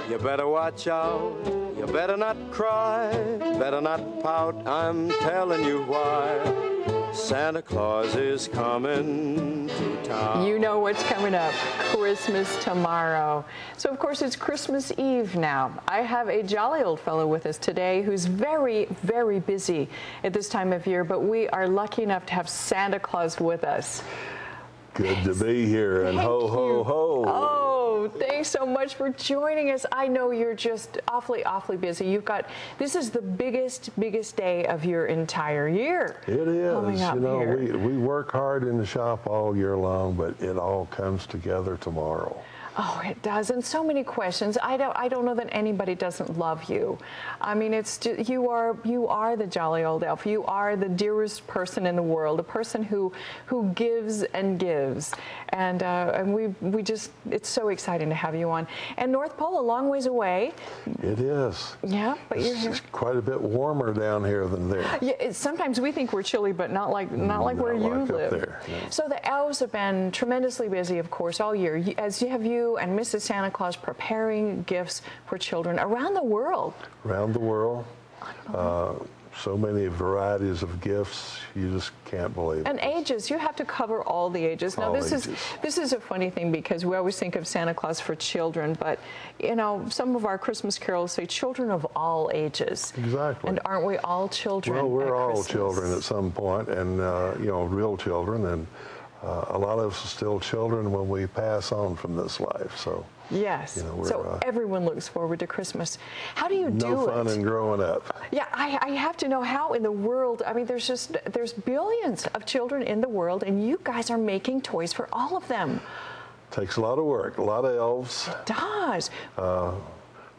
You better watch out, you better not cry, better not pout, I'm telling you why. Santa Claus is coming to town. You know what's coming up, Christmas tomorrow. So of course it's Christmas Eve now. I have a jolly old fellow with us today who's very, very busy at this time of year, but we are lucky enough to have Santa Claus with us. Good to be here, and ho, ho, ho. Oh, thanks so much for joining us. I know you're just awfully, awfully busy. This is the biggest day of your entire year. It is. Coming up you know, here. we work hard in the shop all year long, but it all comes together tomorrow. Oh, it does, and so many questions. I don't know that anybody doesn't love you. I mean, it's just, you are the jolly old elf. You are the dearest person in the world, a person who gives and gives, and we just, it's so exciting to have you on. And North Pole, a long ways away. It is. Yeah, but you're here. It's quite a bit warmer down here than there. Yeah, sometimes we think we're chilly, but not like where you live. Up there, no. So the elves have been tremendously busy, of course, all year. As you have you and Mrs. Santa Claus preparing gifts for children around the world. Around the world. So many varieties of gifts, you just can't believe it. And ages, you have to cover all the ages. Now, this is a funny thing because we always think of Santa Claus for children, but, you know, some of our Christmas carols say children of all ages. Exactly. And aren't we all children? Well, we're all Christmas? children at some point, and, you know, real children, and a lot of us are still children when we pass on from this life, so. Yes, you know, so everyone looks forward to Christmas. How do you do it? No fun in growing up. Yeah, I have to know how in the world, I mean, there's billions of children in the world, and you guys are making toys for all of them. Takes a lot of work, a lot of elves. It does. A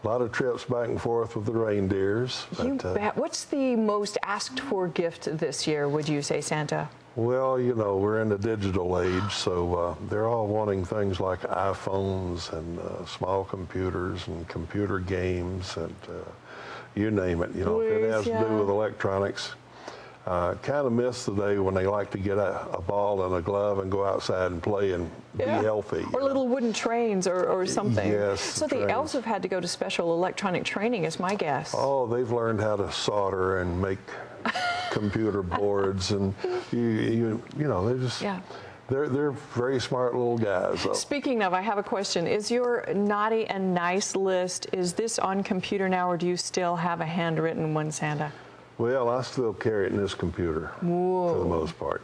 lot of trips back and forth with the reindeers. You bet. What's the most asked for gift this year, would you say, Santa? Well, you know, we're in the digital age, so they're all wanting things like iPhones and small computers and computer games and you name it. You know, if it has to do with electronics. Kind of miss the day when they like to get a ball and a glove and go outside and play and be healthy. Or little wooden trains or something. Yes. So the elves have had to go to special electronic training, is my guess. Oh, they've learned how to solder and make computer boards, and you know, they're just they're very smart little guys. So. Speaking of, I have a question. Is your naughty and nice list, is this on computer now, or do you still have a handwritten one, Santa? Well, I still carry it in this computer for the most part.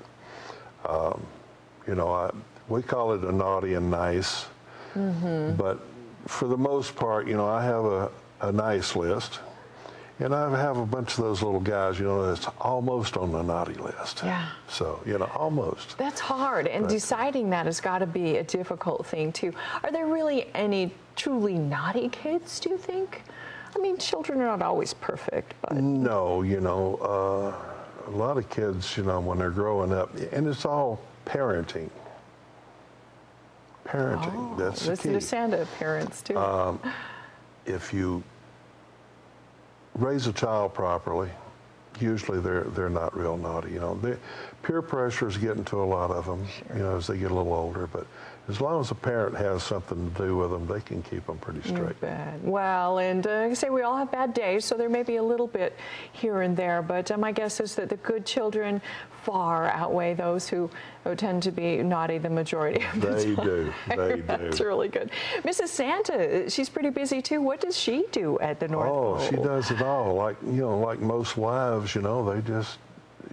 You know, we call it a naughty and nice, but for the most part, you know, I have a nice list. And I have a bunch of those little guys, you know, that's almost on the naughty list. Yeah. So, you know, almost. That's hard, and deciding that has got to be a difficult thing, too. Are there really any truly naughty kids, do you think? I mean, children are not always perfect, but... No, you know, a lot of kids, you know, when they're growing up, and it's all parenting. Parenting, that's the key. Listen to Santa, parents, too. If you raise a child properly, usually they're not real naughty. You know, peer pressure is getting to a lot of them, you know, as they get a little older. But as long as a parent has something to do with them, they can keep them pretty straight. Well, and I say we all have bad days, so there may be a little bit here and there. But my guess is that the good children far outweigh those who tend to be naughty the majority of the time. They do. They do. That's really good. Mrs. Santa, she's pretty busy too. What does she do at the North Pole? Oh, she does it all. Like, you know, like most wives, you know, they just,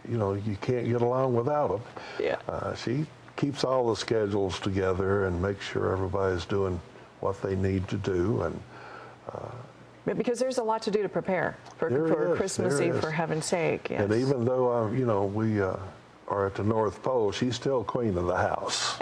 you know, you can't get along without them. Yeah. She keeps all the schedules together and makes sure everybody's doing what they need to do. And because there's a lot to do to prepare for Christmas Eve, for heaven's sake. Yes. And even though, you know, we are at the North Pole, she's still queen of the house.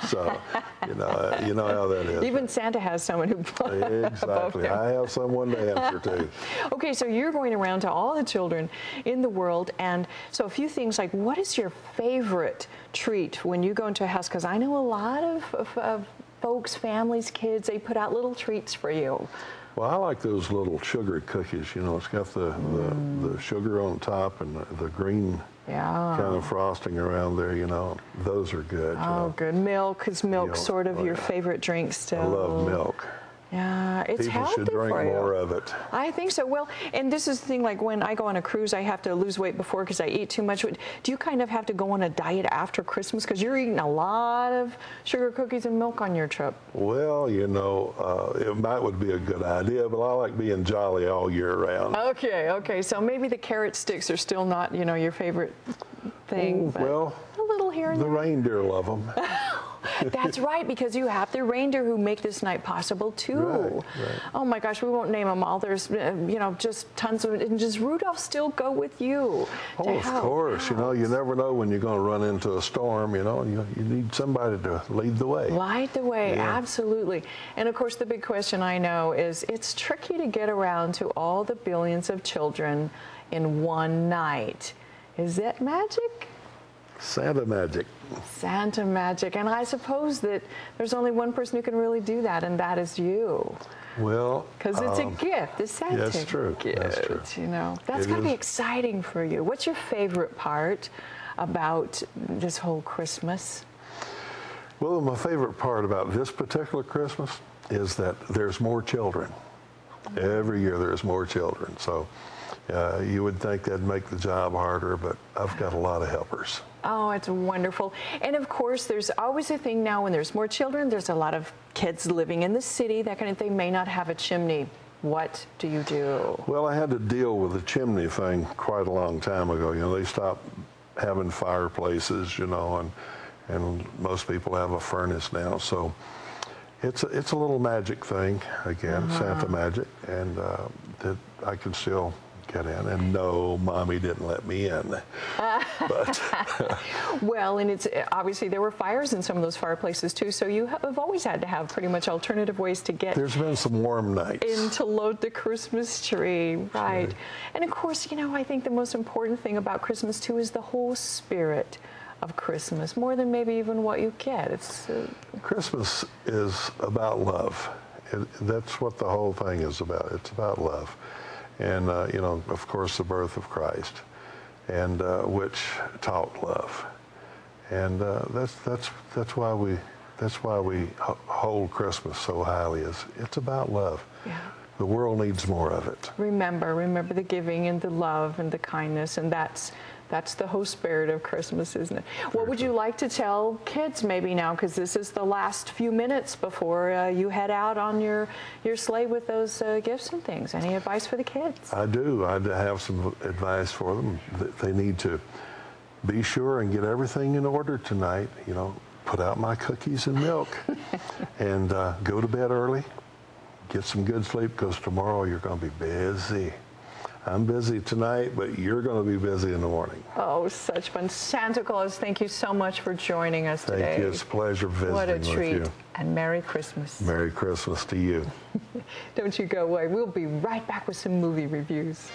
So, you know how that is. Even Santa has someone who Exactly. I have someone to answer to. Okay, so you're going around to all the children in the world, and so a few things like, what is your favorite treat when you go into a house? Because I know a lot of folks, families, kids, they put out little treats for you. Well, I like those little sugar cookies. You know, it's got the sugar on top and the green kind of frosting around there. You know, those are good. Oh, good. Milk, is milk sort of your favorite drink still? I love milk. Yeah, it's People healthy should drink for you. more of it. I think so. Well, and this is the thing, like when I go on a cruise, I have to lose weight before because I eat too much. Do you kind of have to go on a diet after Christmas? Because you're eating a lot of sugar cookies and milk on your trip. Well, you know, it would be a good idea, but I like being jolly all year round. Okay. So maybe the carrot sticks are still not, you know, your favorite thing. But Well, a little here and the there. reindeer love them. That's right, because you have the reindeer who make this night possible too. Right. Oh my gosh, we won't name them all. There's, you know, just tons of, and does Rudolph still go with you? Oh, of course. You know, you never know when you're going to run into a storm. You know, you need somebody to lead the way. Light the way, Yeah. absolutely. And of course, the big question I know is it's tricky to get around to all the billions of children in one night. Is that magic? Santa magic. Santa magic. And I suppose that there's only one person who can really do that, and that is you. Well, Because it's a gift, a Santa that's true. gift. That's true. You know, that's It got to be is. exciting for you. What's your favorite part about this whole Christmas? Well, my favorite part about this particular Christmas is that there's more children. Every year there's more children. So you would think that'd make the job harder, but I've got a lot of helpers. Oh, it's wonderful. And of course, there's always a thing now when there's more children, there's a lot of kids living in the city, that kind of thing, may not have a chimney. What do you do? Well, I had to deal with the chimney thing quite a long time ago. You know, they stopped having fireplaces, you know, and most people have a furnace now. So it's a little magic thing, again, Santa magic, and that I can still get in. And no, Mommy didn't let me in. But Well, and it's obviously there were fires in some of those fireplaces too, so you have always had to have pretty much alternative ways to get there's been some warm nights. in to load the Christmas tree, right? And of course, you know, I think the most important thing about Christmas too is the whole spirit of Christmas, more than maybe even what you get. It's Christmas is about love. That's what the whole thing is about. It's about love. And, you know, of course, the birth of Christ, and which taught love. And that's why we hold Christmas so highly. It's about love. yeah. The world needs more of it. Remember the giving and the love and the kindness, and that's the whole spirit of Christmas, isn't it? What would you like to tell kids maybe now, because this is the last few minutes before you head out on your sleigh with those gifts and things? Any advice for the kids? I do. I have some advice for them. They need to be sure and get everything in order tonight. You know, put out my cookies and milk, and go to bed early. Get some good sleep, because tomorrow you're going to be busy. I'm busy tonight, but you're going to be busy in the morning. Oh, such fun. Santa Claus, thank you so much for joining us today. Thank you. It's a pleasure visiting What a with treat. you. And Merry Christmas. Merry Christmas to you. Don't you go away. We'll be right back with some movie reviews.